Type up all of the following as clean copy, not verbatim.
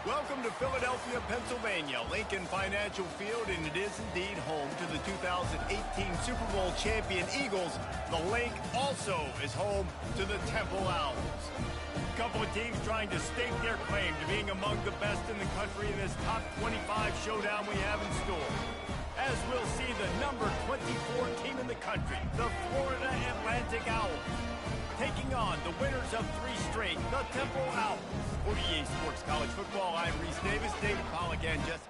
Welcome to Philadelphia, Pennsylvania, Lincoln Financial Field, and it is indeed home to the 2018 Super Bowl champion Eagles. The Link also is home to the Temple Owls. A couple of teams trying to stake their claim to being among the best in the country in this top 25 showdown we have in store. As we'll see the number 24 team in the country, the Florida Atlantic Owls, taking on the winners of 3 straight, the Temple Owls. For EA Sports College Football, I'm Reese Davis, David Pollack, and Jesse.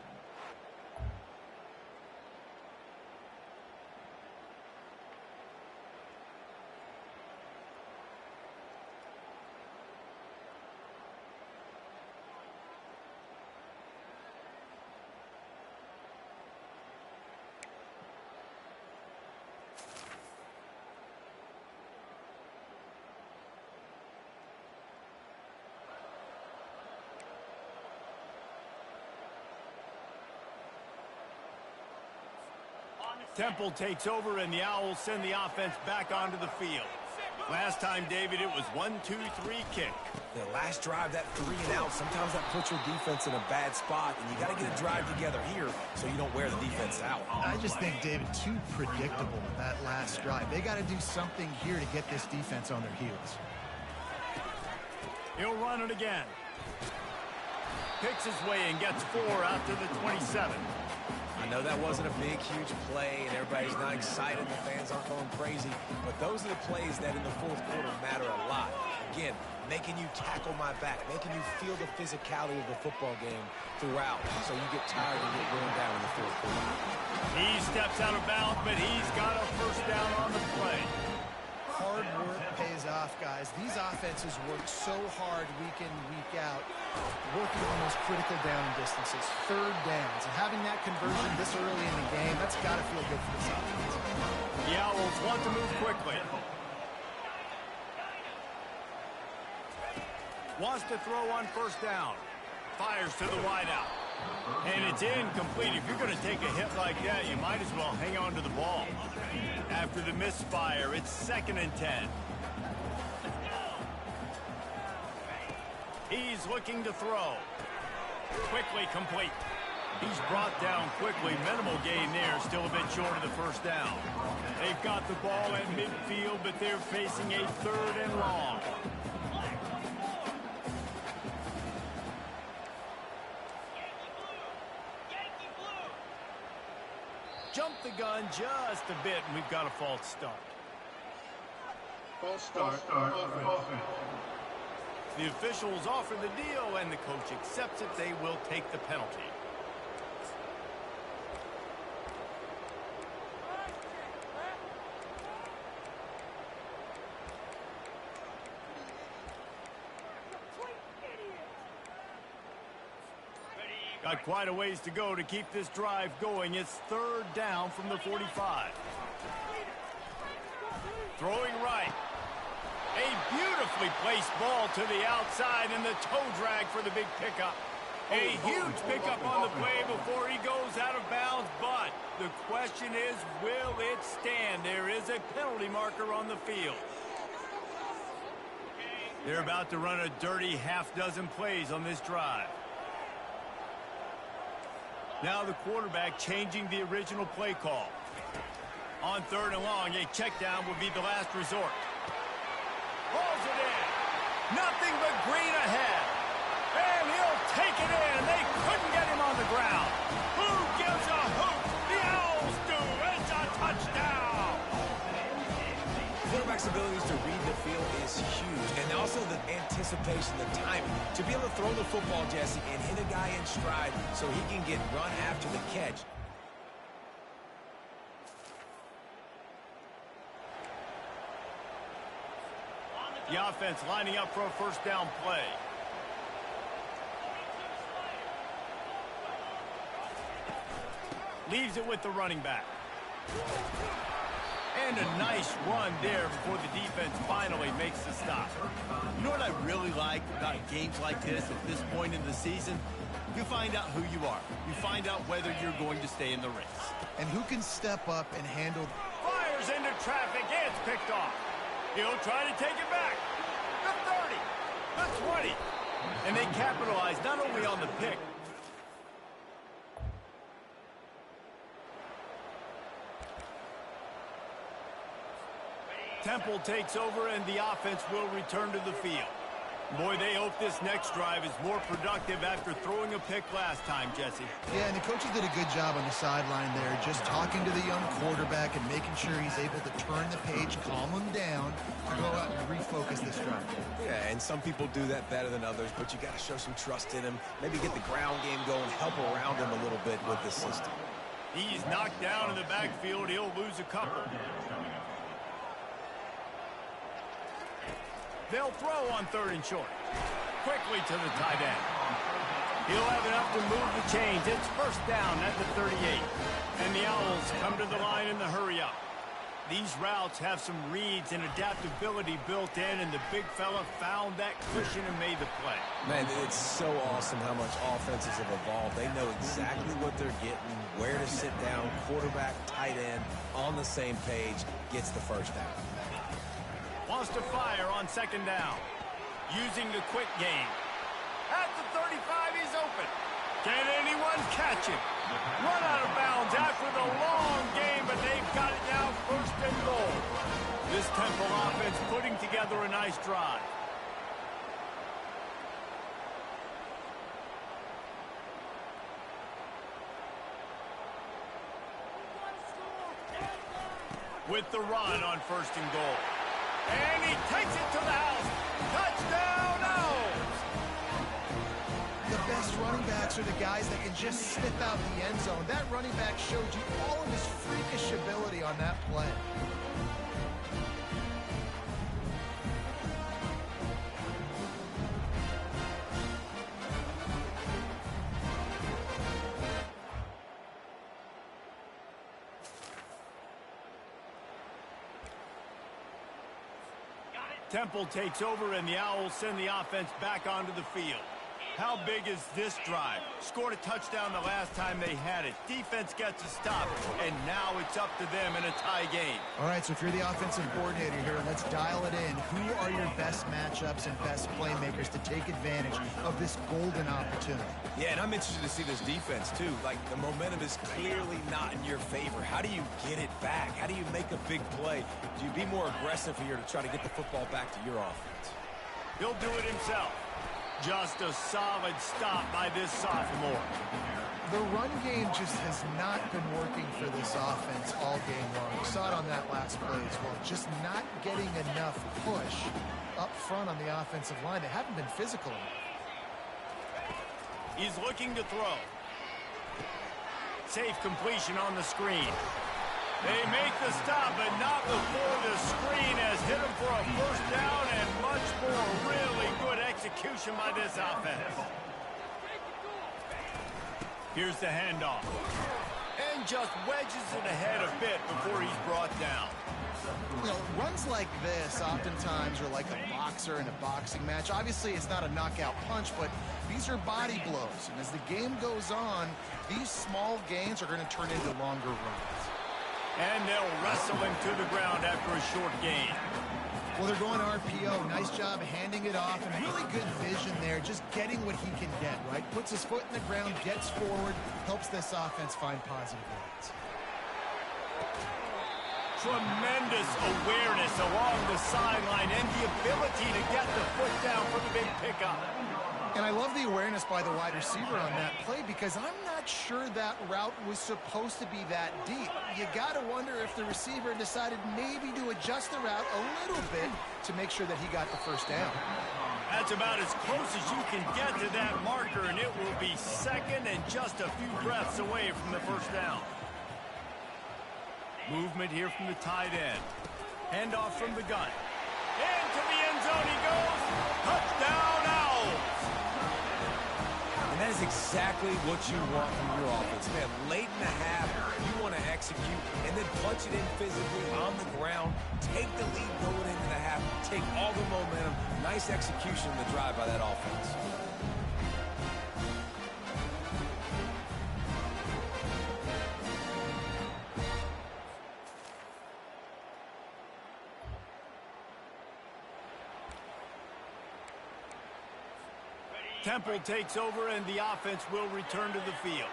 Temple takes over, and the Owls send the offense back onto the field. Last time, David, it was 1-2-3 kick. The last drive, that 3 and out, sometimes that puts your defense in a bad spot, and you got to get a drive together here so you don't wear the defense out. I just think, David, too predictable that last drive. They got to do something here to get this defense on their heels. He'll run it again. Picks his way and gets 4 out to the 27. I know that wasn't a big, huge play, and everybody's not excited. The fans aren't going crazy. But those are the plays that in the fourth quarter matter a lot. Again, making you tackle my back, making you feel the physicality of the football game throughout, so you get tired and get worn down in the fourth quarter. He steps out of bounds, but he's got a first down on the play. Hard work pays off, guys. These offenses work so hard week in, week out, working on those critical down distances, 3rd downs, and having that conversion this early in the game, that's got to feel good for this offense. The Owls want to move quickly. Wants to throw on first down. Fires to the wideout. And it's incomplete. If you're going to take a hit like that, you might as well hang on to the ball. After the misfire, it's 2nd and 10. He's looking to throw. Quickly complete. He's brought down quickly. Minimal gain there. Still a bit short of the first down. They've got the ball at midfield, but they're facing a 3rd and long. Jumped the gun just a bit, and we've got a false start. False start. Offense. The officials offer the deal, and the coach accepts it. They will take the penalty. Got quite a ways to go to keep this drive going. It's 3rd down from the 45. Throwing right. A beautifully placed ball to the outside, and the toe drag for the big pickup. A huge pickup on the play before he goes out of bounds, but the question is, will it stand? There is a penalty marker on the field. They're about to run a dirty half-dozen plays on this drive. Now the quarterback changing the original play call. On 3rd and long, a check down would be the last resort. Hauls it in. Nothing but green ahead. And he'll take it in. They couldn't get him on the ground. Who gives a hoot? The Owls do. It's a touchdown. Quarterback's abilities to read the field is huge, and also the anticipation, the timing. To be able to throw the football, Jesse, and hit a guy in stride so he can get run after the catch. The offense lining up for a first down play. Leaves it with the running back. And a nice run there before the defense finally makes the stop. You know what I really like about games like this at this point in the season? You find out who you are. You find out whether you're going to stay in the race. And who can step up and handle... Fires into traffic. It's picked off. He'll try to take it back. The 30. The 20. And they capitalize not only on the pick. Temple takes over, and the offense will return to the field. Boy, they hope this next drive is more productive after throwing a pick last time, Jesse. Yeah, and the coaches did a good job on the sideline there, just talking to the young quarterback and making sure he's able to turn the page, calm him down, to go out and refocus this drive. Yeah, and some people do that better than others, but you got to show some trust in him. Maybe get the ground game going, help around him a little bit with this system. He's knocked down in the backfield. He'll lose a couple. They'll throw on 3rd and short. Quickly to the tight end. He'll have enough to move the chains. It's 1st down at the 38. And the Owls come to the line in the hurry-up. These routes have some reads and adaptability built in, and the big fella found that cushion and made the play. Man, it's so awesome how much offenses have evolved. They know exactly what they're getting, where to sit down, quarterback, tight end, on the same page, gets the 1st down. Wants to fire on 2nd down. Using the quick game. At the 35, he's open. Can anyone catch him? Run out of bounds after the long game, but they've got it now 1st and goal. This Temple offense putting together a nice drive. With the run on 1st and goal. And he takes it to the house. Touchdown, Owls! The best running backs are the guys that can just sniff out the end zone. That running back showed you all of his freakish ability on that play. Temple takes over, and the Owls send the offense back onto the field. How big is this drive? Scored a touchdown the last time they had it. Defense gets a stop, and now it's up to them in a tie game. All right, so if you're the offensive coordinator here, let's dial it in. Who are your best matchups and best playmakers to take advantage of this golden opportunity? Yeah, and I'm interested to see this defense, too. Like, the momentum is clearly not in your favor. How do you get it back? How do you make a big play? Do you be more aggressive here to try to get the football back to your offense? He'll do it himself. Just a solid stop by this sophomore. The run game just has not been working for this offense all game long. We saw it on that last play as well. Just not getting enough push up front on the offensive line. They haven't been physical enough. He's looking to throw. Safe completion on the screen. They make the stop, but not before the screen has hit him for a 1st down, and much more. Really good execution by this offense. Here's the handoff. And just wedges it ahead a bit before he's brought down. You know, runs like this oftentimes are like a boxer in a boxing match. Obviously, it's not a knockout punch, but these are body blows. And as the game goes on, these small gains are going to turn into longer runs. And they'll wrestle him to the ground after a short gain. Well, they're going RPO. Nice job handing it off, and really good vision there, just getting what he can get, right? Puts his foot in the ground, gets forward, helps this offense find positive yards. Tremendous awareness along the sideline and the ability to get the foot down for the big pickup. And I love the awareness by the wide receiver on that play because I'm not sure that route was supposed to be that deep. You got to wonder if the receiver decided maybe to adjust the route a little bit to make sure that he got the 1st down. That's about as close as you can get to that marker, and it will be 2nd and just a few breaths away from the 1st down. Movement here from the tight end. Handoff from the gun. Into the end zone he goes. Touchdown, Owls! And that is exactly what you want from your offense. Man, late in the half, you want to execute and then punch it in physically on the ground, take the lead going into the half, take all the momentum. Nice execution in the drive by that offense. Temple takes over, and the offense will return to the field.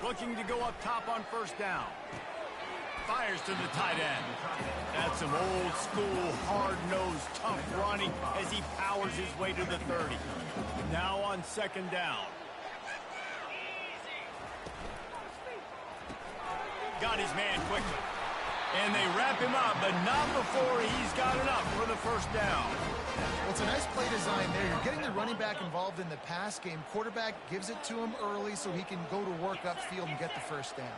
Looking to go up top on first down. Fires to the tight end. That's some old school, hard-nosed, tough running as he powers his way to the 30. Now on second down. Got his man quickly. And they wrap him up, but not before he's got enough for the first down. Well, it's a nice play design there. You're getting the running back involved in the pass game. Quarterback gives it to him early so he can go to work upfield and get the first down.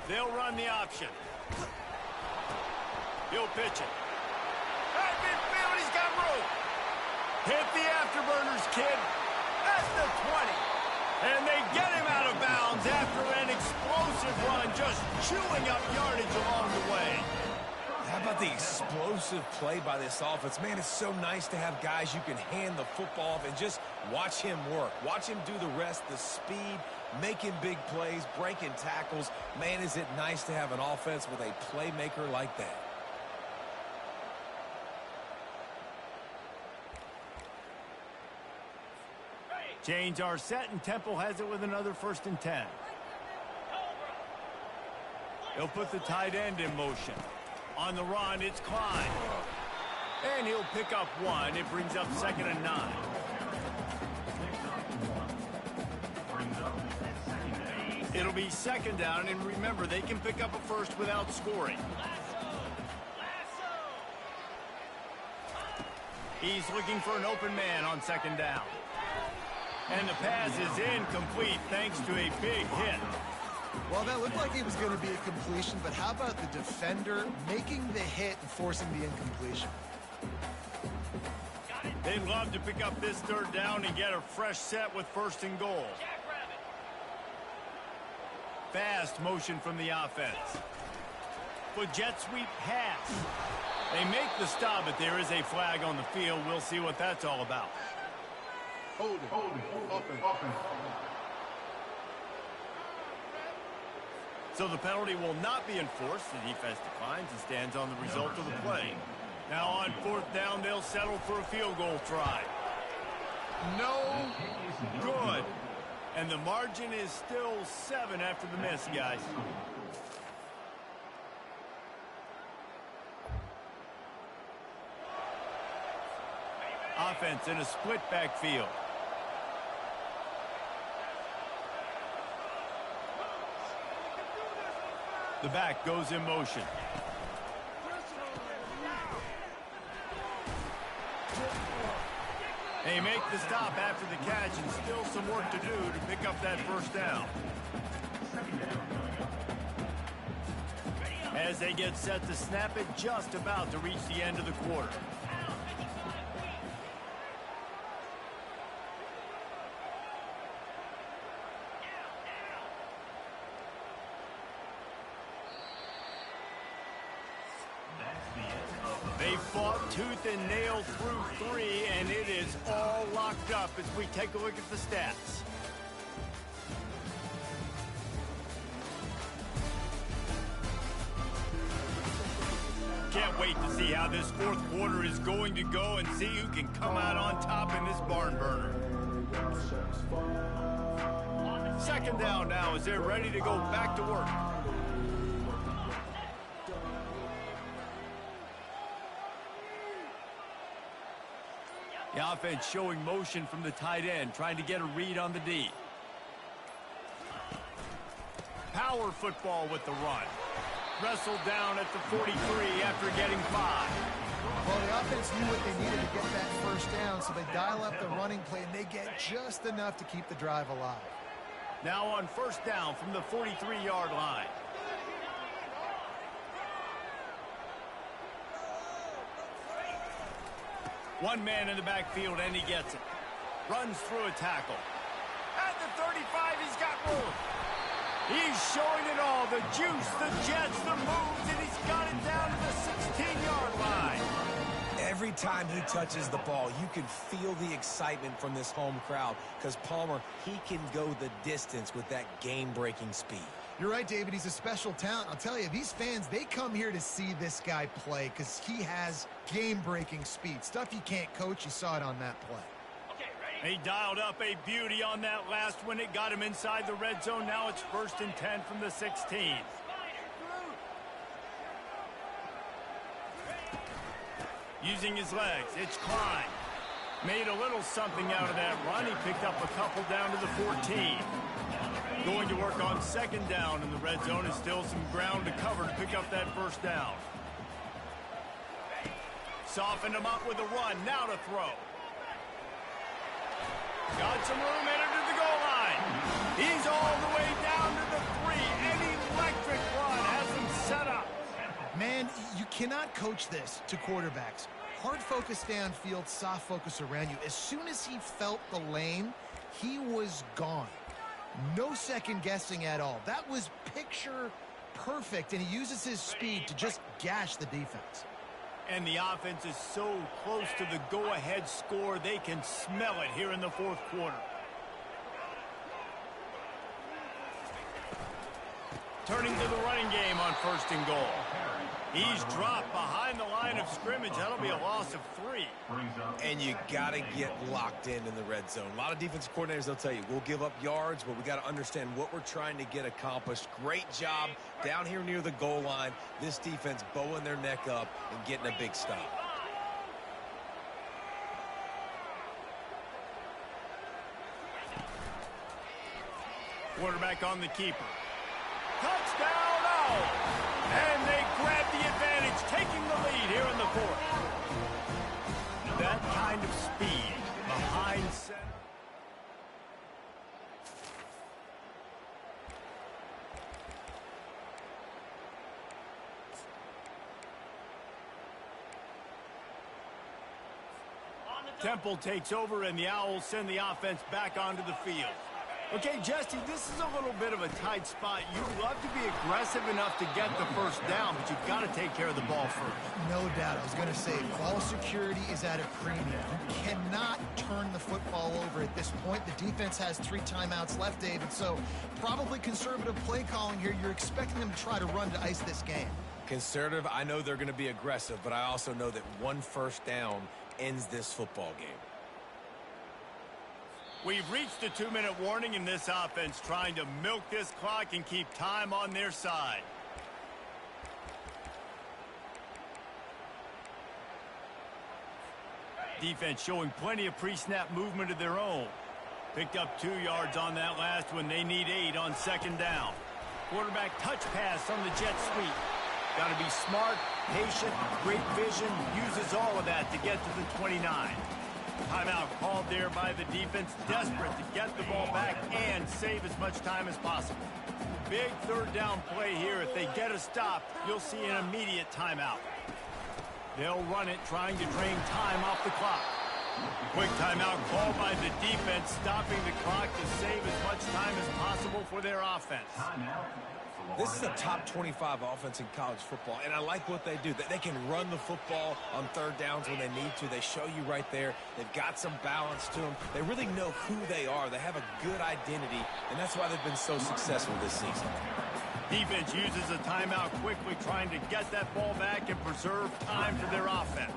They'll run the option. He'll pitch it. Right midfield, he's got room. Hit the afterburners, kid. That's the 20. And they get him out of bounds after an explosive run, just chewing up yardage along the way. How about the explosive play by this offense? Man, it's so nice to have guys you can hand the football off and just watch him work. Watch him do the rest, the speed, making big plays, breaking tackles. Man, is it nice to have an offense with a playmaker like that. Change our set, and Temple has it with another 1st and 10. He'll put the tight end in motion. On the run, it's Klein. And he'll pick up 1. It brings up 2nd and 9. It'll be 2nd down, and remember, they can pick up a first without scoring. He's looking for an open man on 2nd down. And the pass is incomplete thanks to a big hit. Well, that looked like it was going to be a completion, but how about the defender making the hit and forcing the incompletion? They'd love to pick up this 3rd down and get a fresh set with 1st and goal. Fast motion from the offense. But jet sweep pass. They make the stop, but there is a flag on the field. We'll see what that's all about. Holding. Offense. So the penalty will not be enforced. The defense declines and stands on the result of the play. Now on 4th down, they'll settle for a field goal try. No good. And the margin is still 7 after the miss, guys. Offense in a split backfield. The back goes in motion. They make the stop after the catch, and still some work to do to pick up that 1st down. As they get set to snap it, just about to reach the end of the quarter. They fought tooth and nail through 3, and it is all locked up as we take a look at the stats. Can't wait to see how this 4th quarter is going to go and see who can come out on top in this barn burner. 2nd down now as they're ready to go back to work. The offense showing motion from the tight end, trying to get a read on the D. Power football with the run. Wrestled down at the 43 after getting 5. Well, the offense knew what they needed to get that 1st down, so they dial up the running play, and they get just enough to keep the drive alive. Now on 1st down from the 43-yard line. One man in the backfield, and he gets it. Runs through a tackle. At the 35, he's got room. He's showing it all. The juice, the jets, the moves, and he's got it down to the 16-yard line. Every time he touches the ball, you can feel the excitement from this home crowd because Palmer, he can go the distance with that game-breaking speed. You're right, David. He's a special talent. I'll tell you, these fans, they come here to see this guy play because he has game-breaking speed. Stuff you can't coach. You saw it on that play. He dialed up a beauty on that last one. It got him inside the red zone. Now it's 1st and 10 from the 16. Using his legs, it's Klein. Made a little something out of that run. He picked up a couple down to the 14. Going to work on 2nd down in the red zone, and still some ground to cover to pick up that 1st down. Softened him up with a run. Now to throw. Got some room, headed to the goal line. He's all the way down to the 3. An electric run has him set up. Man, you cannot coach this to quarterbacks. Hard focus downfield, soft focus around you. As soon as he felt the lane, he was gone. No second guessing at all. That was picture perfect, and he uses his speed to just gash the defense. And the offense is so close to the go-ahead score, they can smell it here in the 4th quarter. Turning to the running game on 1st and goal. He's dropped behind the line of scrimmage. That'll be a loss of 3. And you got to get locked in the red zone. A lot of defensive coordinators, they'll tell you, we'll give up yards, but we got to understand what we're trying to get accomplished. Great job down here near the goal line. This defense bowing their neck up and getting a big stop. Quarterback on the keeper. Touchdown! Oh! And they grab the advantage, taking the lead here in the 4th. That kind of speed behind center. Temple takes over, and the Owls send the offense back onto the field. Okay, Jesse, this is a little bit of a tight spot. You'd love to be aggressive enough to get the 1st down, but you've got to take care of the ball first. No doubt. I was going to say, ball security is at a premium. You cannot turn the football over at this point. The defense has 3 timeouts left, David, so probably conservative play calling here. You're expecting them to try to run to ice this game. Conservative, I know they're going to be aggressive, but I also know that 1 1st down ends this football game. We've reached the 2-minute warning in this offense, trying to milk this clock and keep time on their side. Defense showing plenty of pre-snap movement of their own. Picked up 2 yards on that last one. They need 8 on 2nd down. Quarterback touch pass on the jet sweep. Got to be smart, patient, great vision. Uses all of that to get to the 29. Timeout called there by the defense, desperate to get the ball back and save as much time as possible. Big 3rd down play here. If they get a stop, you'll see an immediate timeout. They'll run it, trying to drain time off the clock. Quick timeout called by the defense, stopping the clock to save as much time as possible for their offense. This is a top 25 offense in college football, and I like what they do. They can run the football on 3rd downs when they need to. They show you right there. They've got some balance to them. They really know who they are. They have a good identity, and that's why they've been so successful this season. Defense uses a timeout quickly, trying to get that ball back and preserve time for their offense.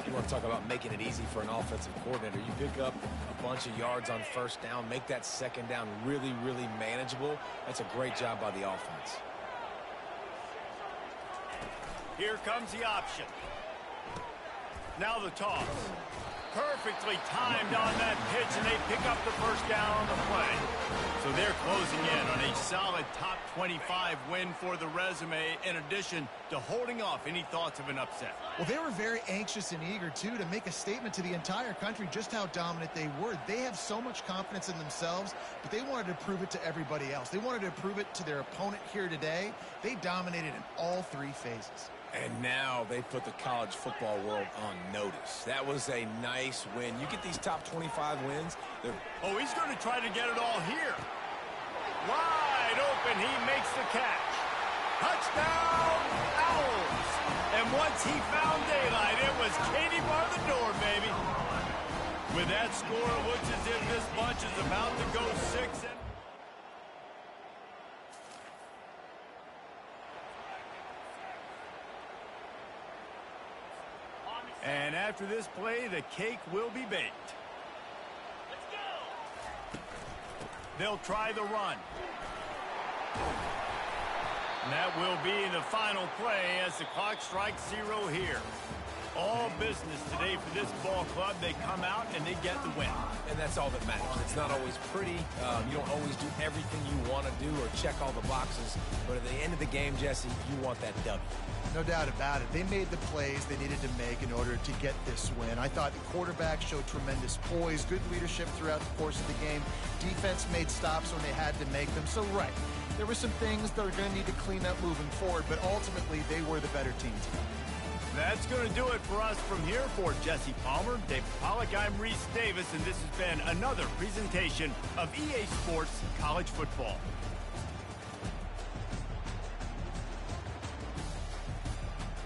You want to talk about making it easy for an offensive coordinator. You pick up a bunch of yards on 1st down, make that 2nd down really, really manageable. That's a great job by the offense. Here comes the option. Now the toss. Perfectly timed on that pitch, and they pick up the 1st down on the play. So they're closing in on a solid top 25 win for the resume, in addition to holding off any thoughts of an upset. Well, they were very anxious and eager, too, to make a statement to the entire country just how dominant they were. They have so much confidence in themselves, but they wanted to prove it to everybody else. They wanted to prove it to their opponent here today. They dominated in all 3 phases. And now they put the college football world on notice. That was a nice win. You get these top 25 wins. Oh, he's going to try to get it all here. Wide open, he makes the catch. Touchdown, Owls. And once he found daylight, it was Katie bar the door, baby. With that score, it looks as if this bunch is about to go 6 and... And after this play, the cake will be baked. They'll try the run. And that will be the final play as the clock strikes 0 here. All business today for this ball club. They come out and they get the win. And that's all that matters. It's not always pretty. You don't always do everything you want to do or check all the boxes. But at the end of the game, Jesse, you want that W. No doubt about it. They made the plays they needed to make in order to get this win. I thought the quarterback showed tremendous poise, good leadership throughout the course of the game. Defense made stops when they had to make them. So, right, there were some things that are going to need to clean up moving forward, but ultimately they were the better team today. That's going to do it for us from here. For Jesse Palmer, David Pollack, I'm Reese Davis, and this has been another presentation of EA Sports College Football.